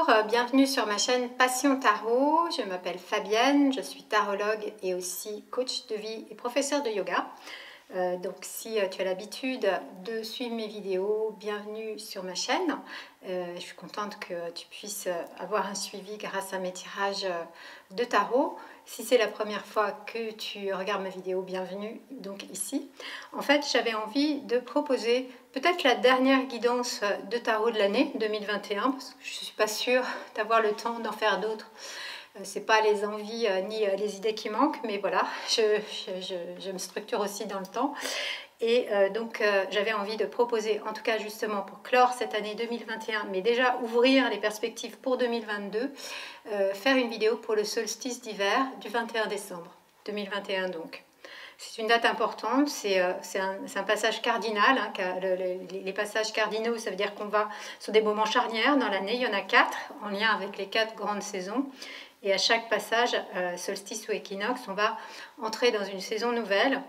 Bonjour, bienvenue sur ma chaîne Passion Tarot. Je m'appelle Fabienne, je suis tarologue et aussi coach de vie et professeur de yoga. Donc si tu as l'habitude de suivre mes vidéos, bienvenue sur ma chaîne. Je suis contente que tu puisses avoir un suivi grâce à mes tirages de tarot. Si c'est la première fois que tu regardes ma vidéo, bienvenue donc ici. En fait, j'avais envie de proposer peut-être la dernière guidance de tarot de l'année 2021, parce que je ne suis pas sûre d'avoir le temps d'en faire d'autres. Ce n'est pas les envies ni les idées qui manquent, mais voilà, je me structure aussi dans le temps. Et donc j'avais envie de proposer, en tout cas justement pour clore cette année 2021, mais déjà ouvrir les perspectives pour 2022, faire une vidéo pour le solstice d'hiver du 21 décembre 2021 donc. C'est une date importante, c'est un passage cardinal. Hein, les passages cardinaux, ça veut dire qu'on va sur des moments charnières dans l'année. Il y en a 4 en lien avec les 4 grandes saisons. Et à chaque passage, solstice ou équinoxe, on va entrer dans une saison nouvelle.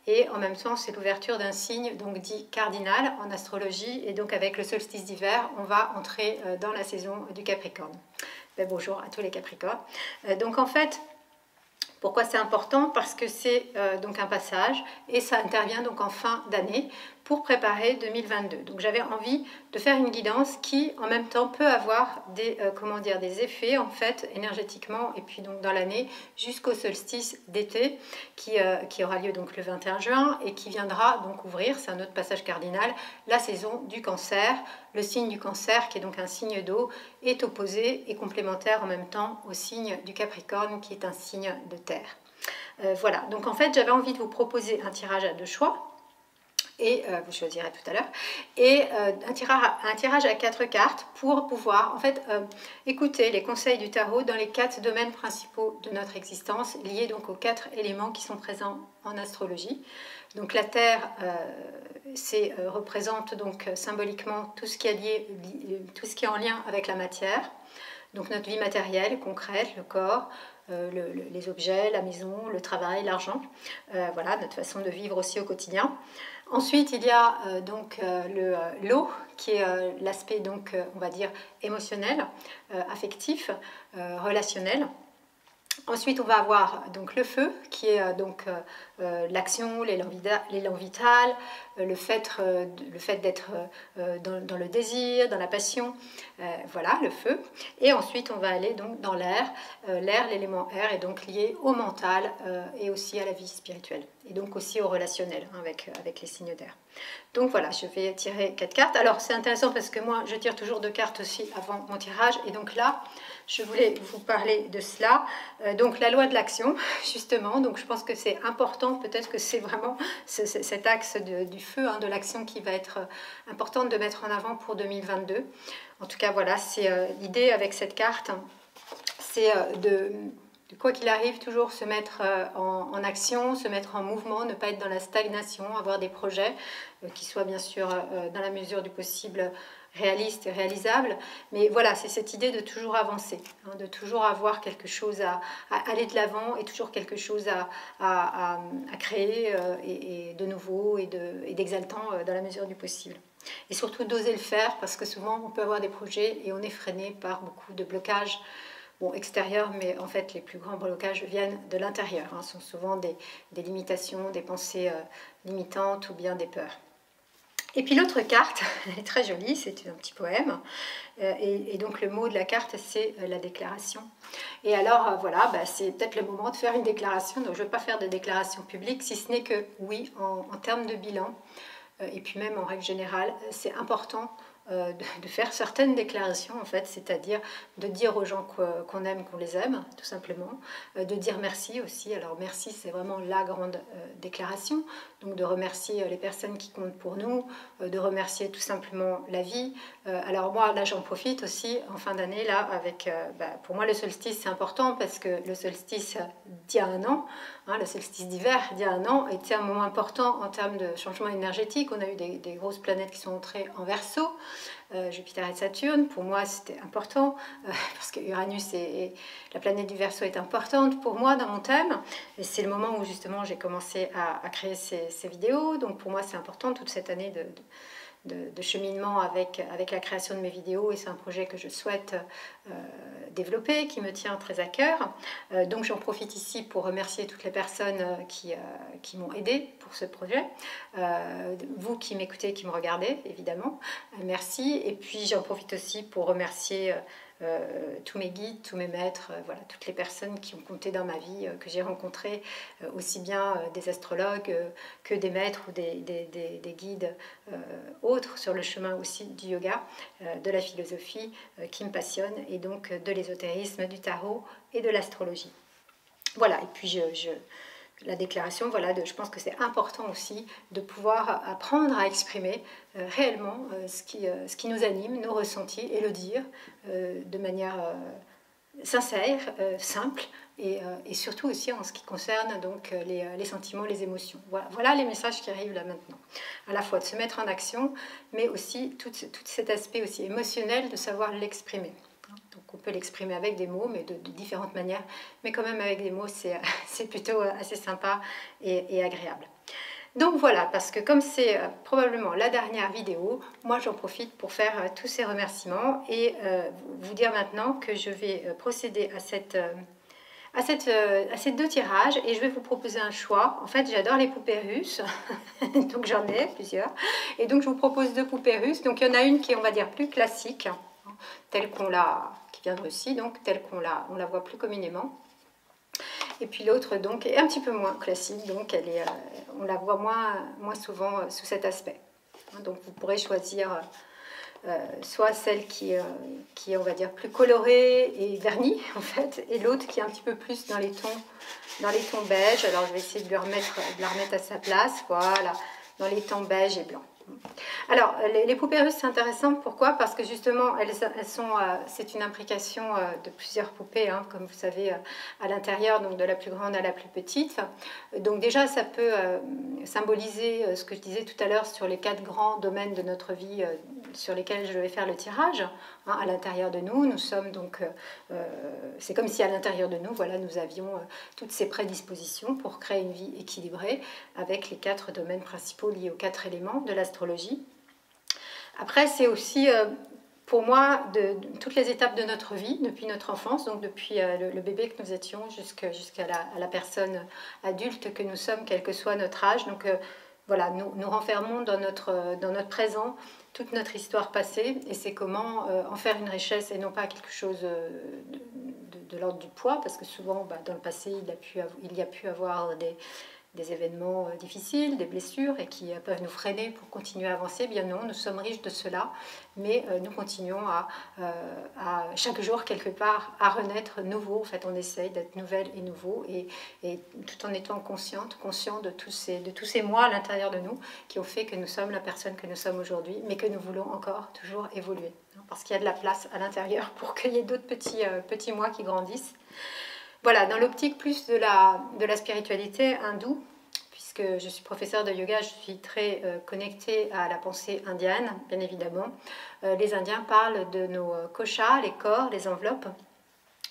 Et en même temps, c'est l'ouverture d'un signe donc dit cardinal en astrologie. Et donc avec le solstice d'hiver, on va entrer dans la saison du Capricorne. Ben, bonjour à tous les Capricornes. Donc en fait, pourquoi c'est important? Parce que c'est donc un passage et ça intervient donc en fin d'année pour préparer 2022. Donc j'avais envie de faire une guidance qui en même temps peut avoir des, des effets en fait énergétiquement et puis donc dans l'année jusqu'au solstice d'été qui aura lieu donc le 21 juin et qui viendra donc ouvrir, c'est un autre passage cardinal, la saison du Cancer. Le signe du Cancer, qui est donc un signe d'eau, est opposé et complémentaire en même temps au signe du Capricorne, qui est un signe de terre. Voilà, donc en fait, j'avais envie de vous proposer un tirage à 2 choix, et vous choisirez tout à l'heure, et un tirage à 4 cartes pour pouvoir en fait écouter les conseils du tarot dans les 4 domaines principaux de notre existence, liés donc aux 4 éléments qui sont présents en astrologie. Donc la Terre représente donc symboliquement tout ce qui est lié, tout ce qui est en lien avec la matière, donc notre vie matérielle, concrète, le corps, les objets, la maison, le travail, l'argent, voilà, notre façon de vivre aussi au quotidien. Ensuite, il y a donc l'eau, qui est l'aspect donc on va dire émotionnel, affectif, relationnel. Ensuite, on va avoir donc le feu, qui est donc l'action, l'élan vital, le fait d'être dans le désir, dans la passion, voilà, le feu. Et ensuite, on va aller donc dans l'air. L'air, l'élément air, est donc lié au mental et aussi à la vie spirituelle. Et donc aussi au relationnel, hein, avec les signes d'air. Donc voilà, je vais tirer 4 cartes. Alors, c'est intéressant parce que moi, je tire toujours 2 cartes aussi avant mon tirage. Et donc là, je voulais vous parler de cela. Donc la loi de l'action, justement. Donc je pense que c'est important, peut-être que c'est vraiment cet axe du feu, hein, de l'action qui va être importante de mettre en avant pour 2022. En tout cas, voilà, c'est l'idée avec cette carte, c'est de quoi qu'il arrive, toujours se mettre en action, se mettre en mouvement, ne pas être dans la stagnation, avoir des projets qui soient bien sûr dans la mesure du possible réalistes et réalisables. Mais voilà, c'est cette idée de toujours avancer, hein, de toujours avoir quelque chose à aller de l'avant et toujours quelque chose à créer et de nouveau et d'exaltant dans la mesure du possible. Et surtout d'oser le faire parce que souvent on peut avoir des projets et on est freiné par beaucoup de blocages. Bon, extérieur, mais en fait, les plus grands blocages viennent de l'intérieur. Hein. Ce sont souvent des limitations, des pensées limitantes ou bien des peurs. Et puis l'autre carte, elle est très jolie, c'est un petit poème. Et donc le mot de la carte, c'est la déclaration. Et alors, voilà, c'est peut-être le moment de faire une déclaration. Donc je ne veux pas faire de déclaration publique, si ce n'est que, oui, en termes de bilan, et puis même en règle générale, c'est important de faire certaines déclarations en fait, c'est-à-dire de dire aux gens qu'on aime, qu'on les aime, tout simplement, de dire merci aussi. Alors merci, c'est vraiment la grande déclaration, donc de remercier les personnes qui comptent pour nous, de remercier tout simplement la vie. Alors moi, là, j'en profite aussi en fin d'année, là, avec, pour moi, le solstice, c'est important parce que le solstice d'il y a 1 an, hein, le solstice d'hiver d'il y a 1 an, était un moment important en termes de changement énergétique. On a eu des grosses planètes qui sont entrées en Verseau, Jupiter et Saturne. Pour moi, c'était important parce que Uranus et la planète du Verseau est importante pour moi dans mon thème. Et c'est le moment où justement j'ai commencé à créer ces vidéos. Donc pour moi, c'est important toute cette année de cheminement avec la création de mes vidéos, et c'est un projet que je souhaite développer, qui me tient très à cœur. Donc j'en profite ici pour remercier toutes les personnes qui m'ont aidé pour ce projet. Vous qui m'écoutez, qui me regardez, évidemment, merci. Et puis j'en profite aussi pour remercier tous mes guides, tous mes maîtres, voilà, toutes les personnes qui ont compté dans ma vie, que j'ai rencontrées, aussi bien des astrologues que des maîtres ou des guides autres sur le chemin aussi du yoga, de la philosophie qui me passionne, et donc de l'ésotérisme, du tarot et de l'astrologie. Voilà, et puis la déclaration, voilà, je pense que c'est important aussi de pouvoir apprendre à exprimer réellement ce qui nous anime, nos ressentis, et le dire de manière sincère, simple, et surtout aussi en ce qui concerne donc les sentiments, les émotions. Voilà les messages qui arrivent là maintenant. À la fois de se mettre en action, mais aussi tout cet aspect aussi émotionnel de savoir l'exprimer. Donc on peut l'exprimer avec des mots, mais de différentes manières, mais quand même avec des mots, c'est plutôt assez sympa et agréable. Donc voilà, parce que comme c'est probablement la dernière vidéo, moi j'en profite pour faire tous ces remerciements et vous dire maintenant que je vais procéder à ces deux tirages, et je vais vous proposer un choix. En fait, j'adore les poupées russes, donc j'en ai plusieurs, et donc je vous propose deux poupées russes. Donc il y en a une qui est, on va dire, plus classique, telle qui vient de Russie, donc telle qu'on la voit plus communément. Et puis l'autre donc est un petit peu moins classique, donc on la voit moins souvent sous cet aspect. Donc vous pourrez choisir soit celle qui est, on va dire, plus colorée et vernie en fait, et l'autre qui est un petit peu plus dans les tons beige. Alors je vais essayer de la remettre à sa place, voilà, dans les tons beige et blanc. Alors, les poupées russes, c'est intéressant. Pourquoi? Parce que justement, c'est une imbrication de plusieurs poupées, hein, comme vous savez, à l'intérieur, donc de la plus grande à la plus petite. Donc déjà, ça peut symboliser ce que je disais tout à l'heure sur les 4 grands domaines de notre vie sur lesquels je vais faire le tirage. Hein, à l'intérieur de nous, nous sommes donc... c'est comme si à l'intérieur de nous, voilà, nous avions toutes ces prédispositions pour créer une vie équilibrée avec les 4 domaines principaux liés aux 4 éléments de l'astrologie. Après, c'est aussi pour moi toutes les étapes de notre vie, depuis notre enfance, donc depuis le bébé que nous étions jusqu'à la personne adulte que nous sommes, quel que soit notre âge. Donc voilà, nous renfermons dans notre présent toute notre histoire passée, et c'est comment en faire une richesse et non pas quelque chose de l'ordre du poids, parce que souvent dans le passé il y a pu avoir des événements difficiles, des blessures, et qui peuvent nous freiner pour continuer à avancer. Bien non, nous sommes riches de cela, mais nous continuons à chaque jour, quelque part, à renaître nouveau. En fait, on essaye d'être nouvelle et nouveau, et tout en étant conscient de tous ces mois à l'intérieur de nous qui ont fait que nous sommes la personne que nous sommes aujourd'hui, mais que nous voulons encore toujours évoluer, hein, parce qu'il y a de la place à l'intérieur pour qu'il y ait d'autres petits mois qui grandissent. Voilà, dans l'optique plus de la spiritualité hindoue, puisque je suis professeure de yoga, je suis très connectée à la pensée indienne, bien évidemment. Les Indiens parlent de nos koshas, les corps, les enveloppes.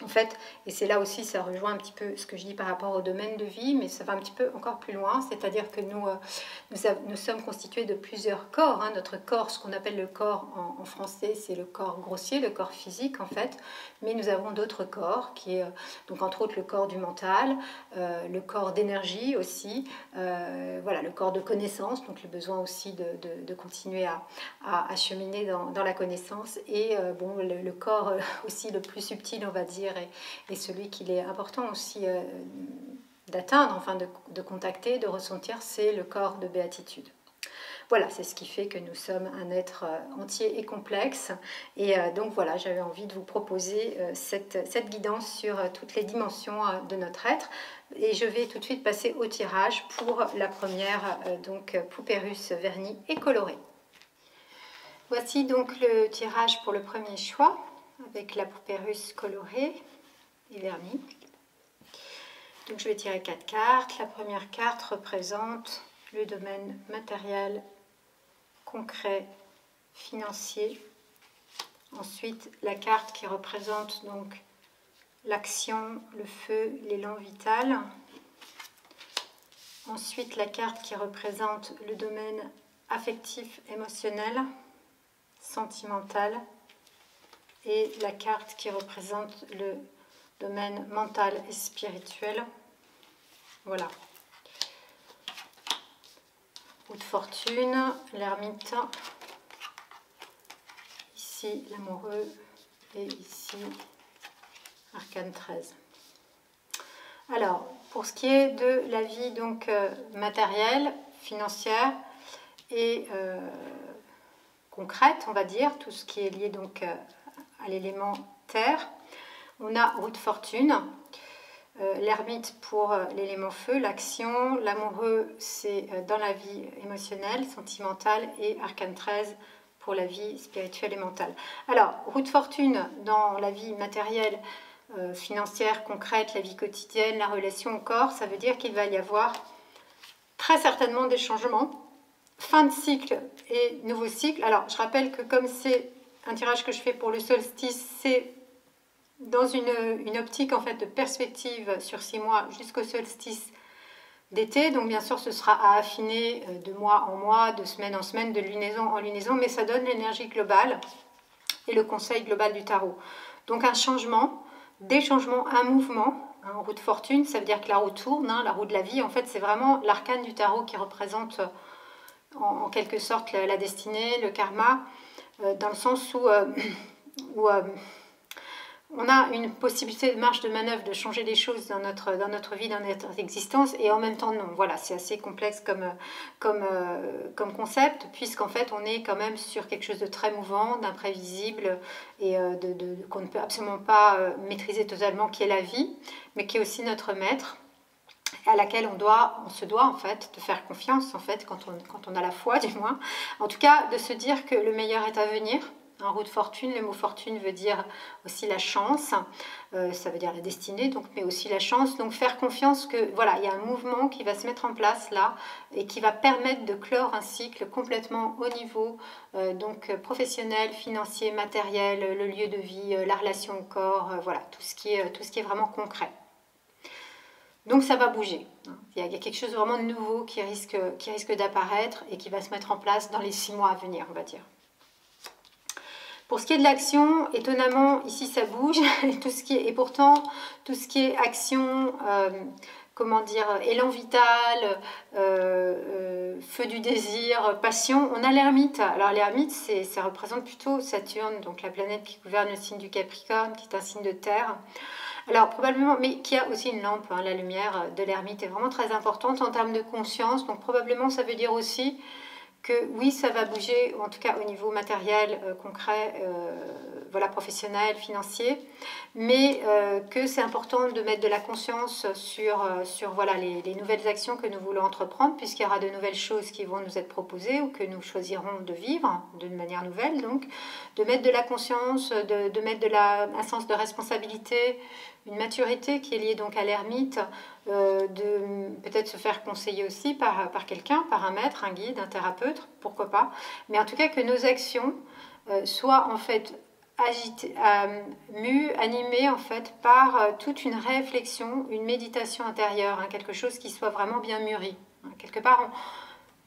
En fait, et c'est là aussi, ça rejoint un petit peu ce que je dis par rapport au domaine de vie, mais ça va un petit peu encore plus loin, c'est-à-dire que nous sommes constitués de plusieurs corps. Hein. Notre corps, ce qu'on appelle le corps en français, c'est le corps grossier, le corps physique en fait, mais nous avons d'autres corps, qui est donc entre autres le corps du mental, le corps d'énergie aussi, voilà, le corps de connaissance, donc le besoin aussi de continuer à cheminer dans la connaissance, et bon, le corps aussi le plus subtil, on va dire, et celui qu'il est important aussi d'atteindre, enfin de contacter, de ressentir, c'est le corps de béatitude. Voilà, c'est ce qui fait que nous sommes un être entier et complexe. Et donc voilà, j'avais envie de vous proposer cette guidance sur toutes les dimensions de notre être. Et je vais tout de suite passer au tirage pour la première donc poupée russe vernie et colorée. Voici donc le tirage pour le premier choix, avec la poupée russe colorée et vernie. Donc je vais tirer 4 cartes. La première carte représente le domaine matériel, concret, financier. Ensuite, la carte qui représente donc l'action, le feu, l'élan vital. Ensuite, la carte qui représente le domaine affectif, émotionnel, sentimental, et la carte qui représente le domaine mental et spirituel. Voilà. Roue de fortune, l'ermite, ici l'amoureux et ici arcane 13. Alors, pour ce qui est de la vie donc matérielle, financière et concrète, on va dire, tout ce qui est lié donc à l'élément terre, on a roue de fortune, l'ermite pour l'élément feu, l'action, l'amoureux c'est dans la vie émotionnelle, sentimentale, et arcane 13 pour la vie spirituelle et mentale. Alors, roue de fortune dans la vie matérielle, financière, concrète, la vie quotidienne, la relation au corps, ça veut dire qu'il va y avoir très certainement des changements, fin de cycle et nouveau cycle. Alors, je rappelle que comme c'est un tirage que je fais pour le solstice, c'est dans une optique en fait de perspective sur 6 mois jusqu'au solstice d'été. Donc bien sûr ce sera à affiner de mois en mois, de semaine en semaine, de lunaison en lunaison, mais ça donne l'énergie globale et le conseil global du tarot. Donc un changement, des changements, un mouvement, en roue de fortune, ça veut dire que la roue tourne, hein, la roue de la vie, en fait c'est vraiment l'arcane du tarot qui représente en quelque sorte la destinée, le karma, dans le sens où on a une possibilité de marge de manœuvre de changer les choses dans notre vie, dans notre existence, et en même temps non. Voilà, c'est assez complexe comme concept, puisqu'en fait on est quand même sur quelque chose de très mouvant, d'imprévisible, et qu'on ne peut absolument pas maîtriser totalement, qui est la vie, mais qui est aussi notre maître, à laquelle on se doit en fait de faire confiance en fait quand on a la foi du moins, en tout cas de se dire que le meilleur est à venir. En roue de fortune, le mot fortune veut dire aussi la chance, ça veut dire la destinée, donc, mais aussi la chance. Donc faire confiance que voilà, il y a un mouvement qui va se mettre en place là et qui va permettre de clore un cycle complètement au niveau donc professionnel, financier, matériel, le lieu de vie, la relation au corps, voilà, tout ce qui est vraiment concret. Donc ça va bouger. Il y a quelque chose de vraiment nouveau qui risque d'apparaître et qui va se mettre en place dans les 6 mois à venir, on va dire. Pour ce qui est de l'action, étonnamment, ici ça bouge, et pourtant tout ce qui est action, comment dire, élan vital, feu du désir, passion, on a l'ermite. Alors l'ermite, ça représente plutôt Saturne, donc la planète qui gouverne le signe du Capricorne, qui est un signe de terre. Alors probablement, mais qui a aussi une lampe, hein, la lumière de l'ermite est vraiment très importante en termes de conscience, donc probablement ça veut dire aussi que oui, ça va bouger, en tout cas au niveau matériel, concret, voilà, professionnel, financier, mais que c'est important de mettre de la conscience sur voilà, les nouvelles actions que nous voulons entreprendre, puisqu'il y aura de nouvelles choses qui vont nous être proposées ou que nous choisirons de vivre d'une manière nouvelle. Donc, de mettre de la conscience, de mettre un sens de responsabilité, une maturité qui est liée donc à l'ermite, de peut-être se faire conseiller aussi par quelqu'un, par un maître, un guide, un thérapeute, pourquoi pas, mais en tout cas que nos actions soient en fait mues, animées en fait par toute une réflexion, une méditation intérieure, hein, quelque chose qui soit vraiment bien mûri. Hein, quelque part,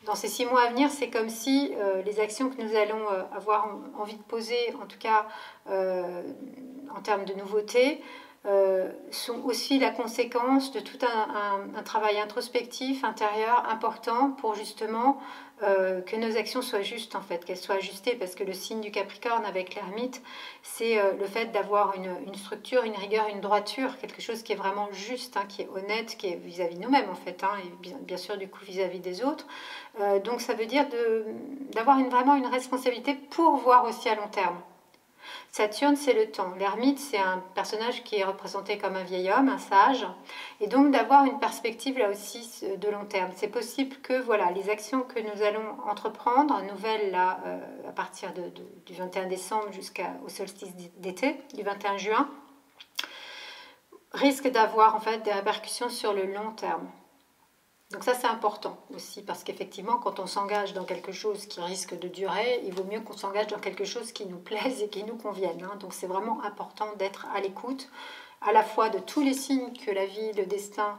dans ces 6 mois à venir, c'est comme si les actions que nous allons avoir envie de poser, en tout cas en termes de nouveautés, sont aussi la conséquence de tout un travail introspectif, intérieur, important pour justement que nos actions soient justes en fait, qu'elles soient ajustées, parce que le signe du Capricorne avec l'ermite, c'est le fait d'avoir une structure, une rigueur, une droiture, quelque chose qui est vraiment juste, hein, qui est honnête, qui est vis-à-vis de nous-mêmes en fait, hein, et bien sûr du coup vis-à-vis des autres. Donc ça veut dire d'avoir vraiment une responsabilité pour voir aussi à long terme. Saturne, c'est le temps. L'ermite, c'est un personnage qui est représenté comme un vieil homme, un sage, et donc d'avoir une perspective là aussi de long terme. C'est possible que voilà, les actions que nous allons entreprendre, nouvelles là, à partir du 21 décembre jusqu'au solstice d'été, du 21 juin, risquent d'avoir en fait des répercussions sur le long terme. Donc ça c'est important aussi, parce qu'effectivement quand on s'engage dans quelque chose qui risque de durer, il vaut mieux qu'on s'engage dans quelque chose qui nous plaise et qui nous convienne, hein. Donc c'est vraiment important d'être à l'écoute à la fois de tous les signes que la vie, le destin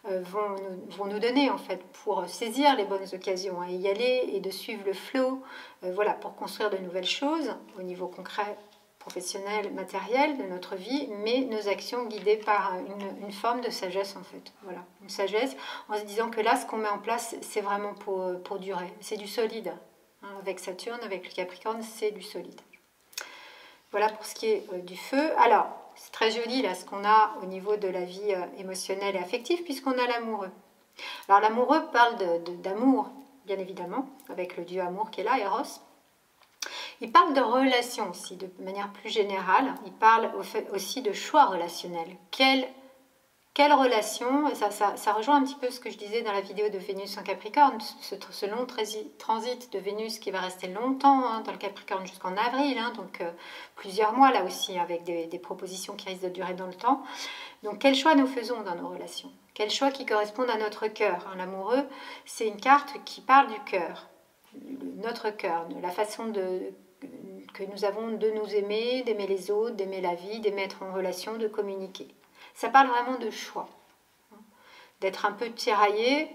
vont nous donner en fait pour saisir les bonnes occasions et y aller et de suivre le flow, voilà, pour construire de nouvelles choses au niveau concret, professionnel, matériel de notre vie, mais nos actions guidées par une forme de sagesse en fait, voilà, une sagesse en se disant que là ce qu'on met en place c'est vraiment pour durer, c'est du solide, hein, avec Saturne, avec le Capricorne, c'est du solide. Voilà pour ce qui est du feu. Alors, c'est très joli là ce qu'on a au niveau de la vie émotionnelle et affective puisqu'on a l'amoureux. Alors l'amoureux parle d'amour, bien évidemment, avec le dieu amour qui est là, Eros. Il parle de relations aussi, de manière plus générale. Il parle aussi de choix relationnels. Quelle relation, ça rejoint un petit peu ce que je disais dans la vidéo de Vénus en Capricorne, ce long transit de Vénus qui va rester longtemps hein, dans le Capricorne jusqu'en avril, hein, donc plusieurs mois là aussi, avec des propositions qui risquent de durer dans le temps. Donc quels choix nous faisons dans nos relations? Quels choix qui correspondent à notre cœur, hein? L'amoureux, c'est une carte qui parle du cœur, notre cœur, de la façon que nous avons de nous aimer, d'aimer les autres, d'aimer la vie, d'aimer être en relation, de communiquer. Ça parle vraiment de choix, d'être un peu tiraillé.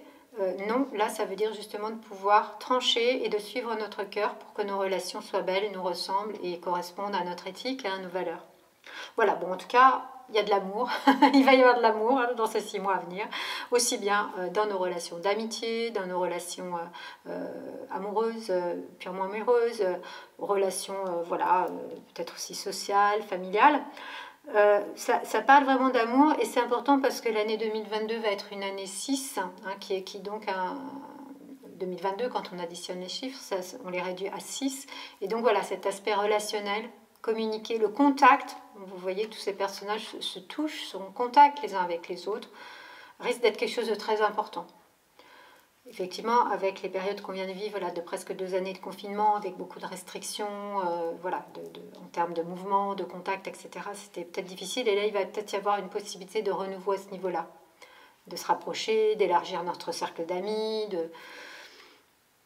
Non, là, ça veut dire justement de pouvoir trancher et de suivre notre cœur pour que nos relations soient belles, nous ressemblent et correspondent à notre éthique et à nos valeurs. Voilà, bon, en tout cas, il y a de l'amour. Il va y avoir de l'amour hein, dans ces 6 mois à venir, aussi bien dans nos relations d'amitié, dans nos relations amoureuses, purement amoureuses, relations, voilà, peut-être aussi sociales, familiales. Ça parle vraiment d'amour et c'est important parce que l'année 2022 va être une année 6 hein, qui donc 2022 quand on additionne les chiffres on les réduit à 6 et donc voilà cet aspect relationnel, communiquer, le contact, vous voyez tous ces personnages se touchent, sont en contact les uns avec les autres, risque d'être quelque chose de très important. Effectivement, avec les périodes qu'on vient de vivre, là, de presque 2 années de confinement, avec beaucoup de restrictions, voilà, en termes de mouvement, de contact, etc., c'était peut-être difficile. Et là, il va peut-être y avoir une possibilité de renouveau à ce niveau-là, de se rapprocher, d'élargir notre cercle d'amis,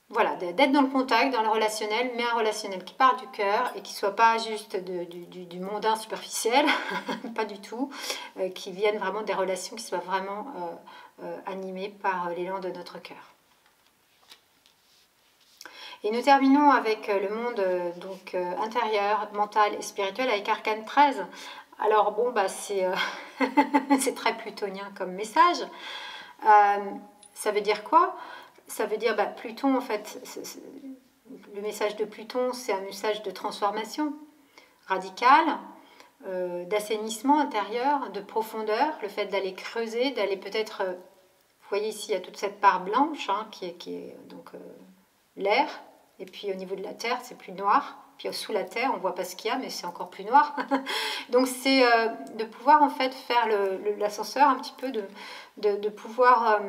voilà, d'être dans le contact, dans le relationnel, mais un relationnel qui part du cœur et qui ne soit pas juste du mondain superficiel, pas du tout, qui viennent vraiment des relations qui soient vraiment animées par l'élan de notre cœur. Et nous terminons avec le monde donc intérieur, mental et spirituel avec Arcane 13. Alors bon, bah, c'est très plutonien comme message. Ça veut dire quoi? Ça veut dire, bah, Pluton en fait, le message de Pluton c'est un message de transformation radicale, d'assainissement intérieur, de profondeur, le fait d'aller creuser, d'aller peut-être, vous voyez ici il y a toute cette part blanche hein, qui est donc l'air. Et puis au niveau de la terre, c'est plus noir. Puis sous la terre, on voit pas ce qu'il y a, mais c'est encore plus noir. Donc c'est de pouvoir en fait faire l'ascenseur un petit peu, de pouvoir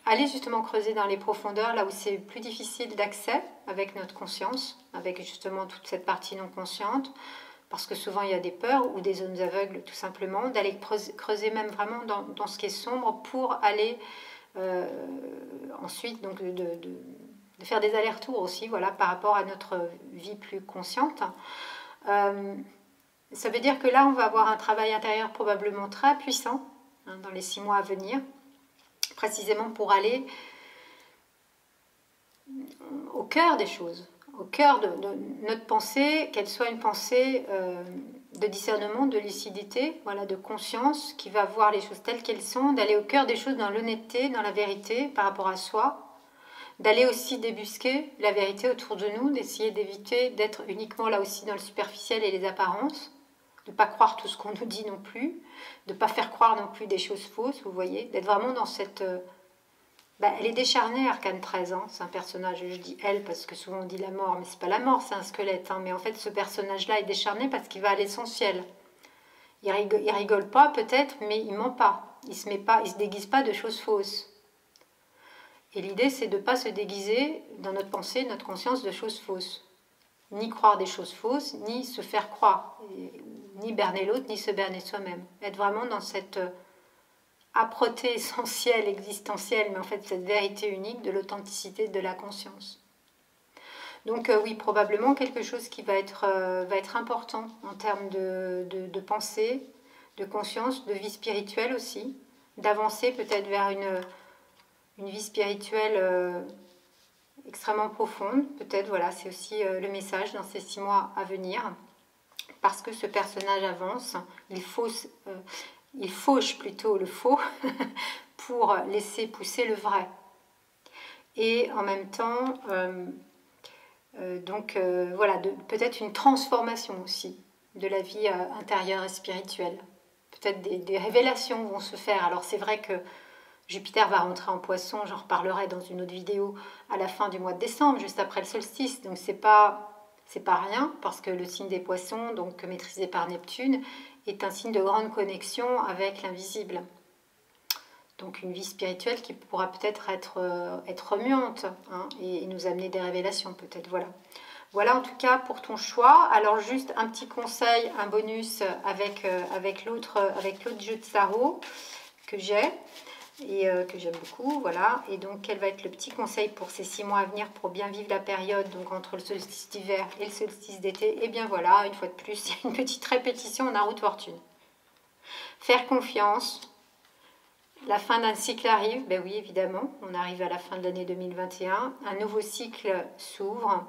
aller justement creuser dans les profondeurs, là où c'est plus difficile d'accès avec notre conscience, avec justement toute cette partie non consciente, parce que souvent il y a des peurs ou des zones aveugles tout simplement, d'aller creuser même vraiment dans ce qui est sombre pour aller ensuite donc de faire des allers-retours aussi, voilà, par rapport à notre vie plus consciente. Ça veut dire que là, on va avoir un travail intérieur probablement très puissant hein, dans les 6 mois à venir, précisément pour aller au cœur des choses, au cœur de notre pensée, qu'elle soit une pensée de discernement, de lucidité, voilà, de conscience, qui va voir les choses telles qu'elles sont, d'aller au cœur des choses dans l'honnêteté, dans la vérité par rapport à soi, d'aller aussi débusquer la vérité autour de nous, d'essayer d'éviter d'être uniquement là aussi dans le superficiel et les apparences, de ne pas croire tout ce qu'on nous dit non plus, de ne pas faire croire non plus des choses fausses, vous voyez, d'être vraiment dans cette... elle est décharnée, Arcane 13, hein, c'est un personnage, je dis elle parce que souvent on dit la mort, mais c'est pas la mort, c'est un squelette, hein, mais en fait ce personnage-là est décharné parce qu'il va à l'essentiel. Il rigole pas peut-être, mais il ment pas, il se déguise pas de choses fausses. Et l'idée, c'est de ne pas se déguiser dans notre pensée, notre conscience de choses fausses. Ni croire des choses fausses, ni se faire croire. Ni berner l'autre, ni se berner soi-même. Être vraiment dans cette âpreté essentielle, existentielle, mais en fait cette vérité unique de l'authenticité de la conscience. Donc oui, probablement quelque chose qui va être important en termes de pensée, de conscience, de vie spirituelle aussi, d'avancer peut-être vers une vie spirituelle extrêmement profonde. Peut-être, voilà, c'est aussi le message dans ces 6 mois à venir. Parce que ce personnage avance, il fauche plutôt le faux pour laisser pousser le vrai. Et en même temps, voilà, peut-être une transformation aussi de la vie intérieure et spirituelle. Peut-être des révélations vont se faire. Alors c'est vrai que Jupiter va rentrer en Poisson, j'en reparlerai dans une autre vidéo à la fin du mois de décembre, juste après le solstice. Donc c'est pas rien, parce que le signe des Poissons, donc maîtrisé par Neptune, est un signe de grande connexion avec l'invisible. Donc une vie spirituelle qui pourra peut-être être remuante, hein, et nous amener des révélations peut-être, voilà. Voilà en tout cas pour ton choix. Alors juste un petit conseil, un bonus avec l'autre jeu de tarot que j'ai et que j'aime beaucoup, voilà. Et donc quel va être le petit conseil pour ces 6 mois à venir pour bien vivre la période, donc entre le solstice d'hiver et le solstice d'été? Et bien voilà, une fois de plus, il y a une petite répétition en roue de fortune. Faire confiance. La fin d'un cycle arrive, ben oui évidemment, on arrive à la fin de l'année 2021, un nouveau cycle s'ouvre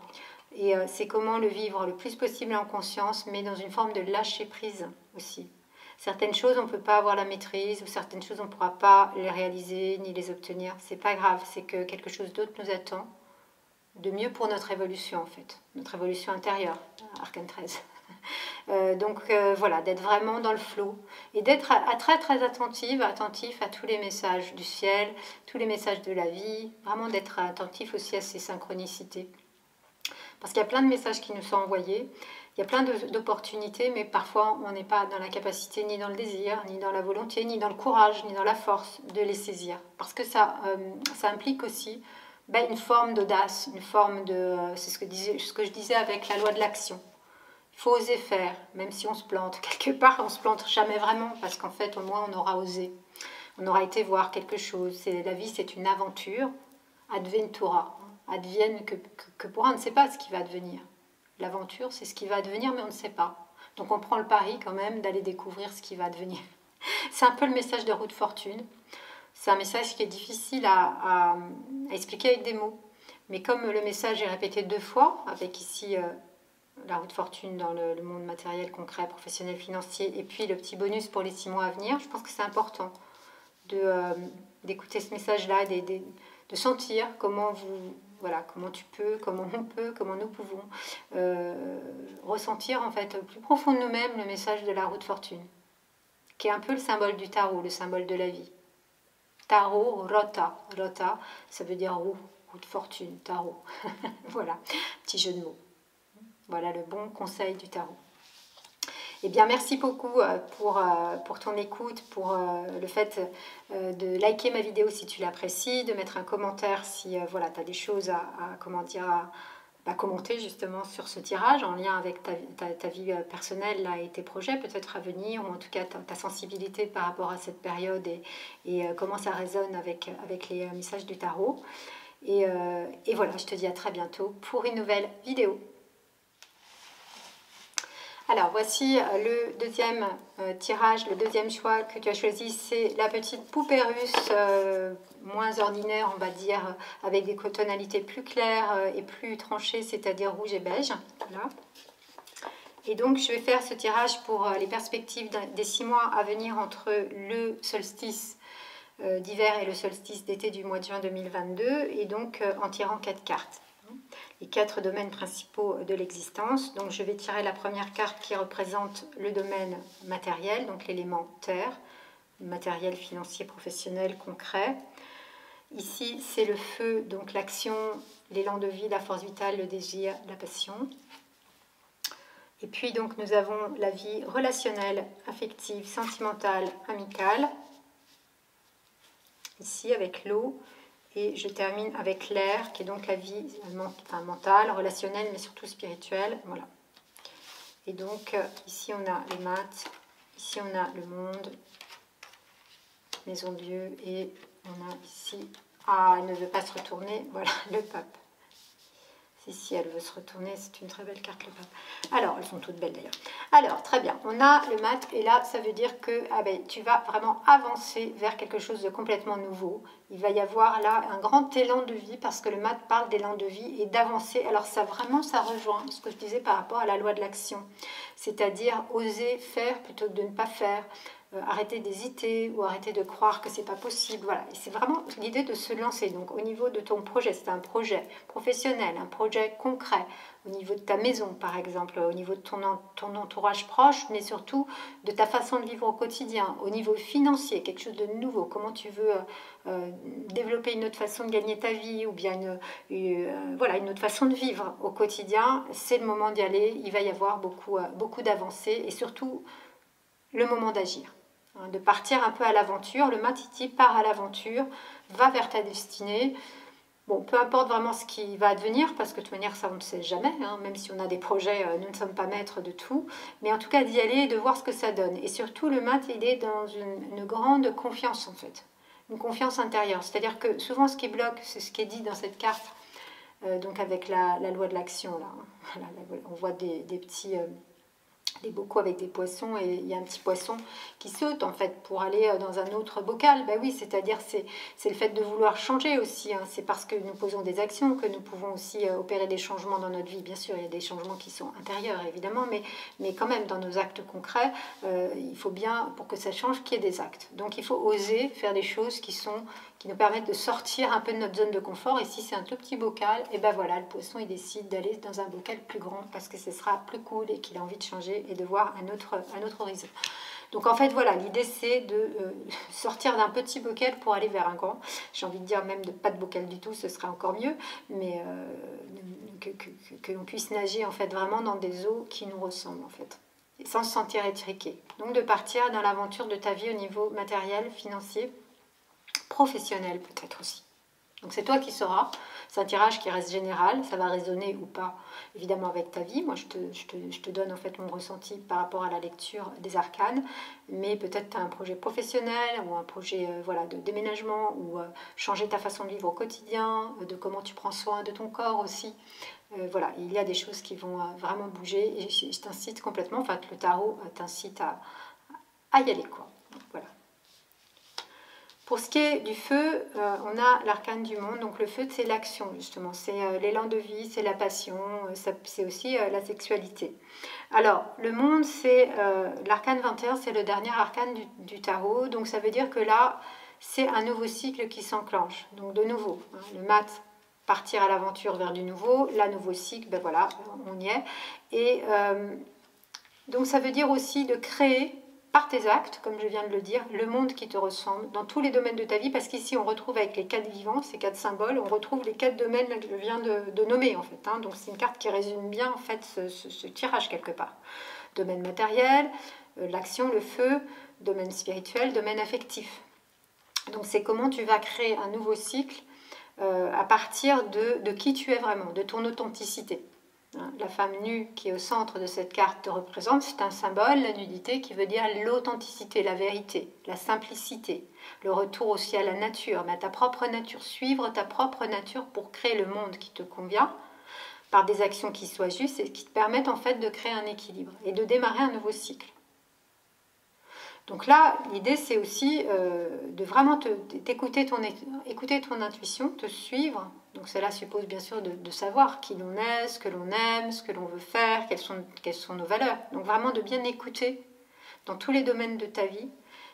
et c'est comment le vivre le plus possible en conscience, mais dans une forme de lâcher prise aussi. Certaines choses on ne peut pas avoir la maîtrise, ou certaines choses on ne pourra pas les réaliser ni les obtenir, c'est pas grave, c'est que quelque chose d'autre nous attend, de mieux pour notre évolution en fait, notre évolution intérieure, Arcane 13. Voilà, d'être vraiment dans le flow et d'être très attentif à tous les messages du ciel, tous les messages de la vie, vraiment d'être attentif aussi à ces synchronicités. Parce qu'il y a plein de messages qui nous sont envoyés, il y a plein d'opportunités, mais parfois on n'est pas dans la capacité, ni dans le désir, ni dans la volonté, ni dans le courage, ni dans la force de les saisir. Parce que ça implique aussi une forme d'audace, une forme de... c'est ce que je disais avec la loi de l'action. Il faut oser faire, même si on se plante. Quelque part, on ne se plante jamais vraiment, parce qu'en fait, au moins, on aura osé. On aura été voir quelque chose. La vie, c'est une aventure. Adventura. Advienne que pourra, on ne sait pas ce qui va advenir. L'aventure, c'est ce qui va advenir, mais on ne sait pas. Donc on prend le pari quand même d'aller découvrir ce qui va advenir. C'est un peu le message de roue de fortune. C'est un message qui est difficile à expliquer avec des mots. Mais comme le message est répété 2 fois, avec ici... la roue de fortune dans le monde matériel, concret, professionnel, financier, et puis le petit bonus pour les 6 mois à venir, je pense que c'est important d'écouter ce message-là, de sentir comment comment tu peux, comment on peut, comment nous pouvons ressentir en fait au plus profond de nous-mêmes le message de la roue de fortune, qui est un peu le symbole du tarot, le symbole de la vie. Tarot, rota, ça veut dire roue de fortune, tarot. Voilà, petit jeu de mots. Voilà le bon conseil du tarot. Eh bien, merci beaucoup pour ton écoute, pour le fait de liker ma vidéo si tu l'apprécies, de mettre un commentaire si tu as des choses à commenter justement sur ce tirage en lien avec ta vie personnelle là, et tes projets peut-être à venir, ou en tout cas ta sensibilité par rapport à cette période et comment ça résonne avec les messages du tarot. Et voilà, je te dis à très bientôt pour une nouvelle vidéo. Alors voici le deuxième tirage, le deuxième choix que tu as choisi, c'est la petite poupée russe, moins ordinaire on va dire, avec des tonalités plus claires et plus tranchées, c'est-à-dire rouge et beige. Voilà. Et donc je vais faire ce tirage pour les perspectives des 6 mois à venir entre le solstice d'hiver et le solstice d'été du mois de juin 2022, et donc en tirant 4 cartes. Les 4 domaines principaux de l'existence. Donc je vais tirer la première carte qui représente le domaine matériel, donc l'élément terre, matériel, financier, professionnel, concret. Ici c'est le feu, donc l'action, l'élan de vie, la force vitale, le désir, la passion. Et puis donc nous avons la vie relationnelle, affective, sentimentale, amicale. Ici avec l'eau. Et je termine avec l'air, qui est donc la vie mentale, relationnelle, mais surtout spirituelle. Voilà. Et donc, ici, on a les maths, ici, on a le monde, maison Dieu, et on a ici, il ne veut pas se retourner, voilà, le pape. Si elle veut se retourner, c'est une très belle carte, le pape. Alors, elles sont toutes belles d'ailleurs. Alors, très bien, on a le mat, et là, ça veut dire que tu vas vraiment avancer vers quelque chose de complètement nouveau. Il va y avoir là un grand élan de vie, parce que le mat parle d'élan de vie et d'avancer. Alors, ça rejoint ce que je disais par rapport à la loi de l'action. C'est-à-dire oser faire plutôt que de ne pas faire. Arrêter d'hésiter ou arrêter de croire que c'est pas possible. Voilà, et c'est vraiment l'idée de se lancer. Donc au niveau de ton projet, c'est un projet professionnel, un projet concret, au niveau de ta maison par exemple, au niveau de ton entourage proche, mais surtout de ta façon de vivre au quotidien, au niveau financier, quelque chose de nouveau, comment tu veux développer une autre façon de gagner ta vie ou bien voilà, une autre façon de vivre au quotidien, c'est le moment d'y aller. Il va y avoir beaucoup d'avancées et surtout le moment d'agir. De partir un peu à l'aventure. Le Matiti part à l'aventure, va vers ta destinée. Bon, peu importe vraiment ce qui va advenir, parce que de toute manière, ça on ne sait jamais, hein, même si on a des projets, nous ne sommes pas maîtres de tout, mais en tout cas d'y aller et de voir ce que ça donne. Et surtout, le mat, il est dans une grande confiance en fait, une confiance intérieure. C'est-à-dire que souvent ce qui bloque, c'est ce qui est dit dans cette carte, donc avec la loi de l'action, là. Voilà, on voit des petits... des bocaux avec des poissons et il y a un petit poisson qui saute en fait pour aller dans un autre bocal. Ben oui, c'est-à-dire c'est le fait de vouloir changer aussi, hein. C'est parce que nous posons des actions que nous pouvons aussi opérer des changements dans notre vie. Bien sûr, il y a des changements qui sont intérieurs évidemment, mais quand même dans nos actes concrets, il faut bien, pour que ça change, qu'il y ait des actes. Donc il faut oser faire des choses qui nous permettent de sortir un peu de notre zone de confort. Et si c'est un tout petit bocal, et ben voilà, le poisson il décide d'aller dans un bocal plus grand parce que ce sera plus cool et qu'il a envie de changer et de voir un autre horizon. Donc en fait voilà, l'idée c'est de sortir d'un petit bocal pour aller vers un grand. J'ai envie de dire même pas de bocal du tout, ce serait encore mieux, mais que l'on puisse nager en fait vraiment dans des eaux qui nous ressemblent en fait, sans se sentir étriqué. Donc de partir dans l'aventure de ta vie au niveau matériel, financier, professionnel peut-être aussi. Donc c'est toi qui sauras. C'est un tirage qui reste général, ça va résonner ou pas évidemment avec ta vie. Moi je te donne en fait mon ressenti par rapport à la lecture des arcanes, mais peut-être tu as un projet professionnel ou un projet voilà, de déménagement ou changer ta façon de vivre au quotidien, de comment tu prends soin de ton corps aussi. Voilà, il y a des choses qui vont vraiment bouger et je t'incite complètement, enfin le tarot t'incite à y aller quoi. Voilà. Pour ce qui est du feu, on a l'arcane du monde. Donc le feu, c'est l'action justement, c'est l'élan de vie, c'est la passion, c'est aussi la sexualité. Alors le monde, c'est l'arcane 21, c'est le dernier arcane du tarot. Donc ça veut dire que là, c'est un nouveau cycle qui s'enclenche. Donc de nouveau, hein, le mat, partir à l'aventure vers du nouveau, la nouveau cycle, ben voilà, on y est. Et donc ça veut dire aussi de créer par tes actes, comme je viens de le dire, le monde qui te ressemble dans tous les domaines de ta vie, parce qu'ici on retrouve avec les 4 vivants, ces 4 symboles, on retrouve les 4 domaines que je viens de nommer en fait, hein. Donc c'est une carte qui résume bien en fait ce tirage quelque part. Domaine matériel, l'action, le feu, domaine spirituel, domaine affectif. Donc c'est comment tu vas créer un nouveau cycle à partir de qui tu es vraiment, de ton authenticité. La femme nue qui est au centre de cette carte te représente, c'est un symbole, la nudité, qui veut dire l'authenticité, la vérité, la simplicité, le retour aussi à la nature, mais à ta propre nature, suivre ta propre nature pour créer le monde qui te convient, par des actions qui soient justes et qui te permettent en fait de créer un équilibre et de démarrer un nouveau cycle. Donc là, l'idée c'est aussi de vraiment écouter ton intuition, te suivre. Donc cela suppose bien sûr de savoir qui l'on est, ce que l'on aime, ce que l'on veut faire, quelles sont nos valeurs. Donc vraiment de bien écouter dans tous les domaines de ta vie,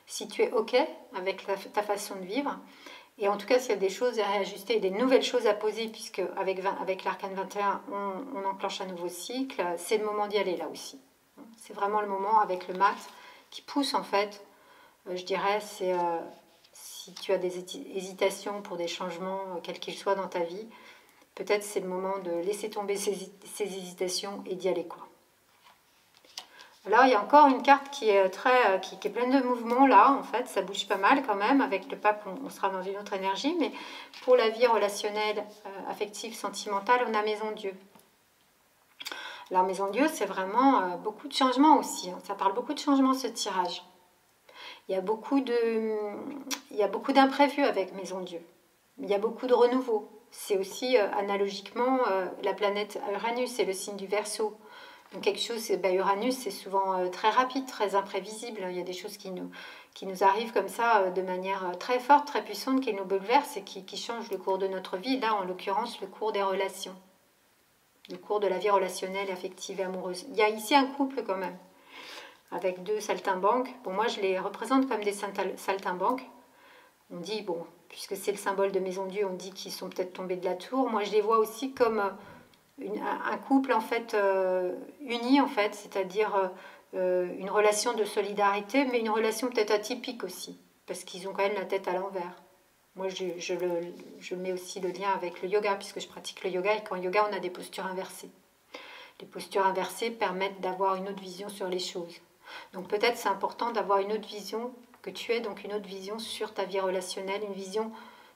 si tu es OK avec ta façon de vivre. Et en tout cas, s'il y a des choses à réajuster, des nouvelles choses à poser, puisque avec l'arcane 21, on enclenche un nouveau cycle, c'est le moment d'y aller là aussi. C'est vraiment le moment avec le mat qui pousse en fait, je dirais, c'est si tu as des hésitations pour des changements, quels qu'ils soient dans ta vie, peut-être c'est le moment de laisser tomber ces hésitations et d'y aller quoi. Alors il y a encore une carte qui est qui est pleine de mouvements là, en fait, ça bouge pas mal quand même. Avec le pape, on sera dans une autre énergie, mais pour la vie relationnelle, affective, sentimentale, on a Maison Dieu. Alors Maison Dieu, c'est vraiment beaucoup de changements aussi, hein. Ça parle beaucoup de changements ce tirage. Il y a beaucoup d'imprévus avec Maison Dieu. il y a beaucoup de renouveau. C'est aussi analogiquement la planète Uranus, c'est le signe du Verseau. Donc quelque chose, Uranus, c'est souvent très rapide, très imprévisible. Il y a des choses qui nous arrivent comme ça de manière très forte, très puissante, qui nous bouleversent et qui changent le cours de notre vie. Là, en l'occurrence, le cours des relations, le cours de la vie relationnelle, affective et amoureuse. Il y a ici un couple quand même, avec 2 saltimbanques. Bon, moi, je les représente comme des saltimbanques. On dit, bon, puisque c'est le symbole de Maison Dieu, on dit qu'ils sont peut-être tombés de la tour. Moi, je les vois aussi comme un couple, en fait, uni, en fait, c'est-à-dire une relation de solidarité, mais une relation peut-être atypique aussi, parce qu'ils ont quand même la tête à l'envers. Moi, je mets aussi le lien avec le yoga, puisque je pratique le yoga, et qu'en yoga, on a des postures inversées. Les postures inversées permettent d'avoir une autre vision sur les choses. Donc peut-être c'est important d'avoir une autre vision, que tu aies donc une autre vision sur ta vie relationnelle, une vision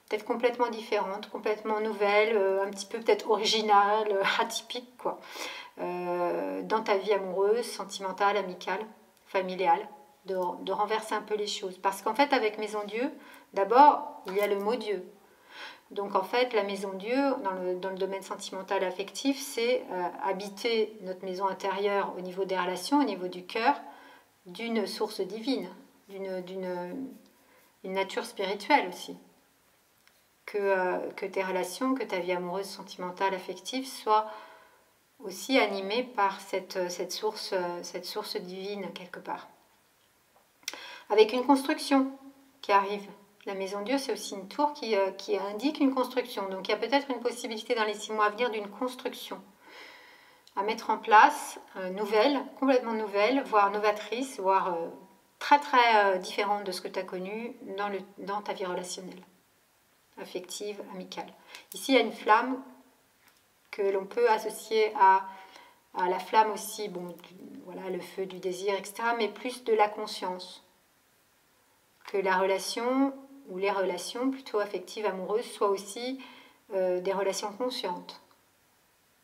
peut-être complètement différente, complètement nouvelle, un petit peu peut-être originale, atypique, quoi, dans ta vie amoureuse, sentimentale, amicale, familiale, de renverser un peu les choses. Parce qu'en fait, avec Maison Dieu, d'abord, il y a le mot Dieu. Donc en fait, la Maison Dieu, dans le domaine sentimental affectif, c'est habiter notre maison intérieure au niveau des relations, au niveau du cœur, d'une source divine, d'une nature spirituelle aussi. Que tes relations, que ta vie amoureuse, sentimentale, affective soient aussi animées par cette source divine quelque part. Avec une construction qui arrive. La Maison Dieu, c'est aussi une tour qui indique une construction. Donc il y a peut-être une possibilité dans les 6 mois à venir d'une construction à mettre en place, nouvelle, complètement nouvelle, voire novatrice, voire très très différente de ce que tu as connu dans ta vie relationnelle, affective, amicale. Ici, il y a une flamme que l'on peut associer à la flamme aussi, bon, voilà, le feu du désir, etc., mais plus de la conscience. Que la relation, ou les relations plutôt affectives, amoureuses, soient aussi des relations conscientes,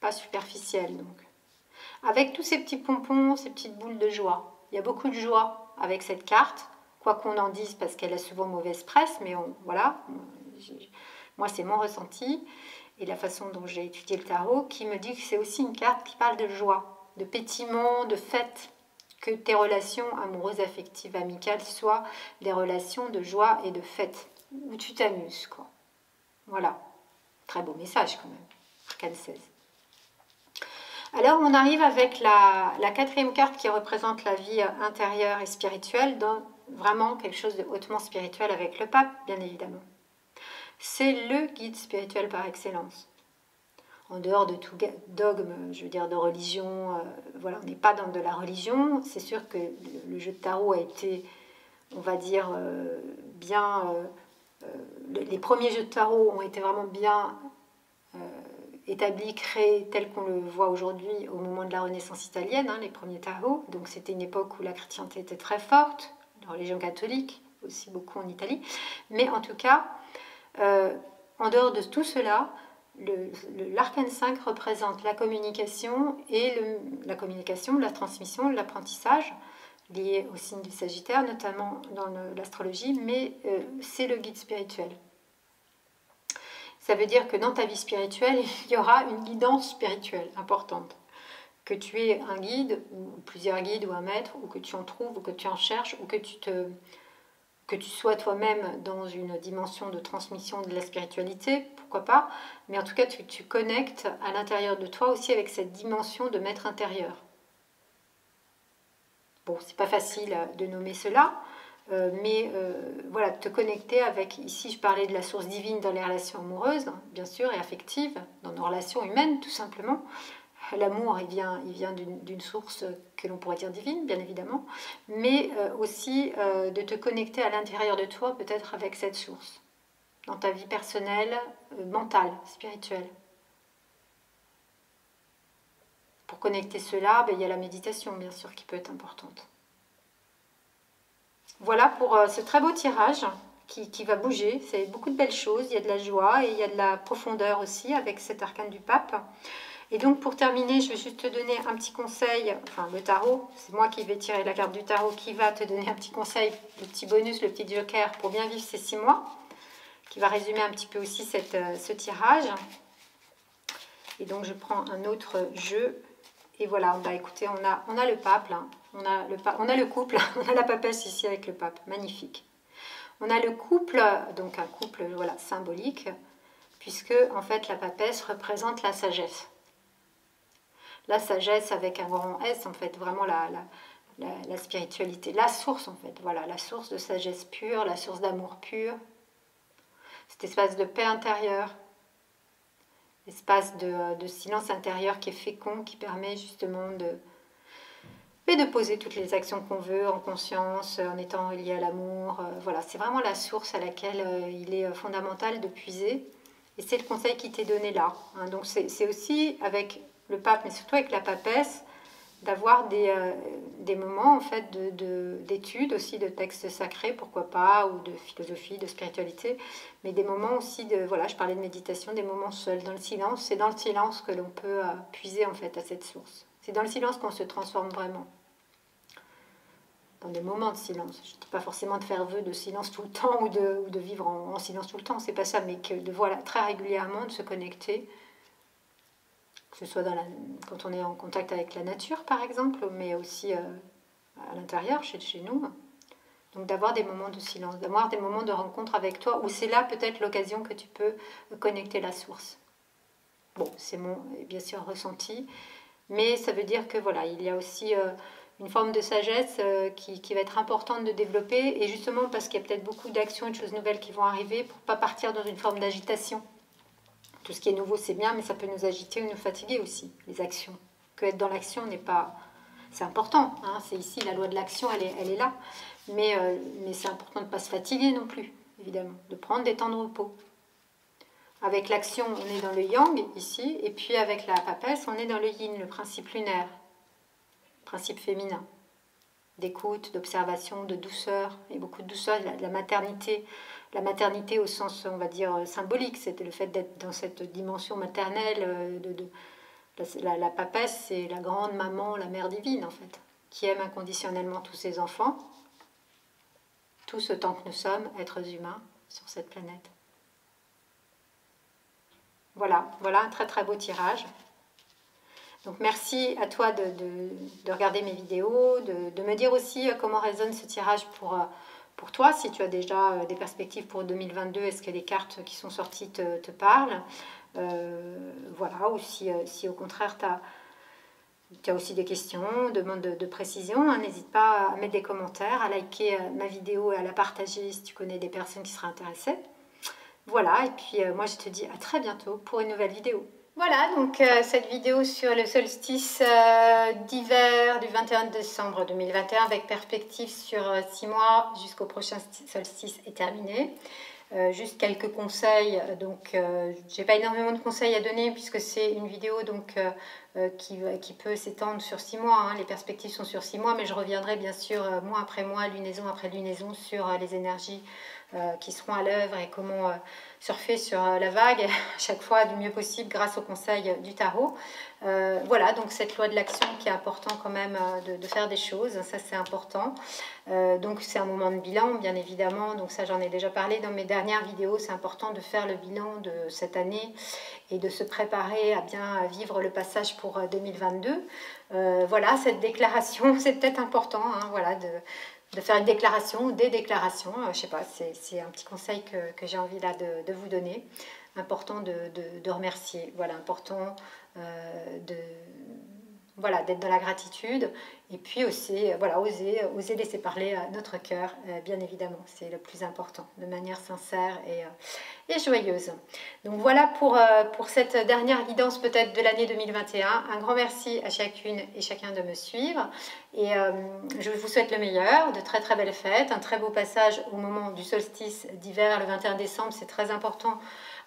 pas superficielles donc. Avec tous ces petits pompons, ces petites boules de joie. Il y a beaucoup de joie avec cette carte, quoi qu'on en dise, parce qu'elle a souvent mauvaise presse, mais voilà, moi c'est mon ressenti, et la façon dont j'ai étudié le tarot, qui me dit que c'est aussi une carte qui parle de joie, de pétillement, de fête, que tes relations amoureuses, affectives, amicales soient des relations de joie et de fête, où tu t'amuses, quoi. Voilà, très beau message quand même, Arcane 16. Alors on arrive avec la 4e carte qui représente la vie intérieure et spirituelle, dans vraiment quelque chose de hautement spirituel avec le pape, bien évidemment. C'est le guide spirituel par excellence. En dehors de tout dogme, je veux dire de religion, voilà, on n'est pas dans de la religion. C'est sûr que le jeu de tarot a été, on va dire, les premiers jeux de tarot ont été vraiment bien établis, créés tels qu'on le voit aujourd'hui au moment de la Renaissance italienne, les premiers tarots. Donc c'était une époque où la chrétienté était très forte, la religion catholique aussi beaucoup en Italie. Mais en tout cas, en dehors de tout cela, l'arcane 5 représente la communication la transmission, l'apprentissage lié au signe du Sagittaire, notamment dans l'astrologie, mais c'est le guide spirituel. Ça veut dire que dans ta vie spirituelle, il y aura une guidance spirituelle importante. Que tu aies un guide, ou plusieurs guides, ou un maître, ou que tu en trouves, ou que tu en cherches, ou que tu sois toi-même dans une dimension de transmission de la spiritualité, pourquoi pas, mais en tout cas tu connectes à l'intérieur de toi aussi avec cette dimension de maître intérieur. Bon, c'est pas facile de nommer cela, mais voilà, te connecter avec, ici je parlais de la source divine dans les relations amoureuses, bien sûr, et affectives, dans nos relations humaines tout simplement. L'amour, il vient d'une source que l'on pourrait dire divine, bien évidemment, mais aussi de te connecter à l'intérieur de toi, peut-être avec cette source, dans ta vie personnelle, mentale, spirituelle. Pour connecter cela, il y a la méditation, bien sûr, qui peut être importante. Voilà pour ce très beau tirage qui va bouger. C'est beaucoup de belles choses, il y a de la joie et il y a de la profondeur aussi avec cet arcane du pape. Et donc pour terminer, je vais juste te donner un petit conseil, enfin le tarot, c'est moi qui vais tirer la carte du tarot qui va te donner un petit conseil, le petit bonus, le petit joker pour bien vivre ces 6 mois. qui va résumer un petit peu aussi ce tirage. Et donc je prends un autre jeu. Et voilà, bah écoutez, on a le pape là, on a le couple, on a la papesse ici avec le pape, magnifique. On a le couple, donc un couple voilà, symbolique, puisque en fait la papesse représente la sagesse. La sagesse avec un grand S, en fait, vraiment la spiritualité, la source en fait, voilà, la source de sagesse pure, la source d'amour pur, cet espace de paix intérieure, espace de silence intérieur qui est fécond, qui permet justement de poser toutes les actions qu'on veut en conscience, en étant lié à l'amour. Voilà, c'est vraiment la source à laquelle il est fondamental de puiser. Et c'est le conseil qui t'est donné là. Hein. Donc c'est aussi avec le pape, mais surtout avec la papesse, d'avoir des moments en fait d'études aussi de textes sacrés, pourquoi pas, ou de philosophie, de spiritualité, mais des moments aussi de, voilà, je parlais de méditation, des moments seuls, dans le silence. C'est dans le silence que l'on peut puiser en fait à cette source. C'est dans le silence qu'on se transforme vraiment. Dans des moments de silence. Je ne dis pas forcément de faire vœu de silence tout le temps ou de vivre en silence tout le temps, c'est pas ça, mais que de voilà, très régulièrement de se connecter, que ce soit quand on est en contact avec la nature par exemple, mais aussi à l'intérieur, chez nous. Donc d'avoir des moments de silence, d'avoir des moments de rencontre avec toi, où c'est là peut-être l'occasion que tu peux connecter la source. Bon, c'est mon, bien sûr, ressenti, mais ça veut dire que voilà, il y a aussi une forme de sagesse qui va être importante de développer, et justement parce qu'il y a peut-être beaucoup d'actions et de choses nouvelles qui vont arriver, pour ne pas partir dans une forme d'agitation. Tout ce qui est nouveau, c'est bien, mais ça peut nous agiter ou nous fatiguer aussi, les actions. Que être dans l'action n'est pas... C'est important, hein, c'est ici, la loi de l'action, elle est là. Mais c'est important de ne pas se fatiguer non plus, évidemment. De prendre des temps de repos. Avec l'action, on est dans le yang, ici. Et puis avec la papesse, on est dans le yin, le principe lunaire. Le principe féminin. D'écoute, d'observation, de douceur. Et beaucoup de douceur, la maternité. La maternité au sens, on va dire, symbolique. C'était le fait d'être dans cette dimension maternelle. La papesse, c'est la grande maman, la mère divine, en fait. Qui aime inconditionnellement tous ses enfants. Tous autant que nous sommes, êtres humains, sur cette planète. Voilà un très très beau tirage. Donc merci à toi de regarder mes vidéos, de me dire aussi comment résonne ce tirage pour toi, si tu as déjà des perspectives pour 2022, est-ce que les cartes qui sont sorties te parlent, voilà, ou si au contraire tu as aussi des questions, demandes de précision, hein, n'hésite pas à mettre des commentaires, à liker ma vidéo et à la partager si tu connais des personnes qui seraient intéressées. Voilà, et puis moi je te dis à très bientôt pour une nouvelle vidéo. Voilà, donc cette vidéo sur le solstice d'hiver du 21 décembre 2021 avec perspective sur 6 mois jusqu'au prochain solstice est terminée. Juste quelques conseils, donc j'ai pas énormément de conseils à donner puisque c'est une vidéo donc qui peut s'étendre sur 6 mois, hein. Les perspectives sont sur 6 mois, mais je reviendrai bien sûr mois après mois, lunaison après lunaison sur les énergies qui seront à l'œuvre et comment surfer sur la vague à chaque fois du mieux possible grâce au conseil du tarot. Voilà, donc cette loi de l'action qui est important quand même de faire des choses, ça c'est important. Donc c'est un moment de bilan bien évidemment, donc ça j'en ai déjà parlé dans mes dernières vidéos, c'est important de faire le bilan de cette année et de se préparer à bien vivre le passage pour 2022. Voilà, cette déclaration, c'est peut-être important, hein, voilà, de faire une déclaration ou des déclarations, je sais pas, c'est un petit conseil que j'ai envie là de vous donner. Important de remercier, voilà, important voilà, d'être dans la gratitude et puis aussi voilà, oser laisser parler à notre cœur, bien évidemment, c'est le plus important, de manière sincère et joyeuse. Donc voilà pour cette dernière guidance peut-être de l'année 2021. Un grand merci à chacune et chacun de me suivre et je vous souhaite le meilleur, de très très belles fêtes, un très beau passage au moment du solstice d'hiver le 21 décembre, c'est très important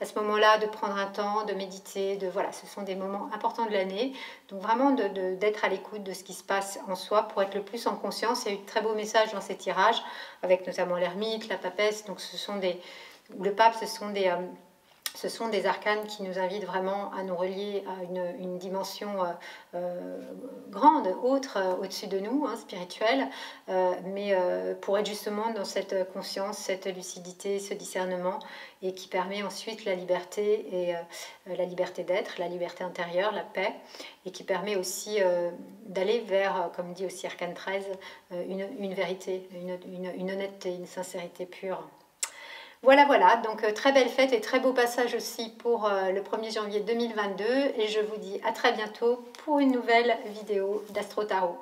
à ce moment-là de prendre un temps, de méditer, voilà, ce sont des moments importants de l'année, donc vraiment d'être à l'écoute de ce qui se passe en soi pour être le plus en conscience. Il y a eu de très beaux messages dans ces tirages, avec notamment l'ermite, la papesse, donc ce sont le pape, ce sont Ce sont des arcanes qui nous invitent vraiment à nous relier à une dimension grande, autre, au-dessus de nous, hein, spirituelle, mais pour être justement dans cette conscience, cette lucidité, ce discernement, et qui permet ensuite la liberté, et la liberté d'être, la liberté intérieure, la paix, et qui permet aussi d'aller vers, comme dit aussi Arcane 13, une vérité, une honnêteté, une sincérité pure. Voilà, voilà, donc très belle fête et très beau passage aussi pour le 1er janvier 2022, et je vous dis à très bientôt pour une nouvelle vidéo d'Astro Tarot.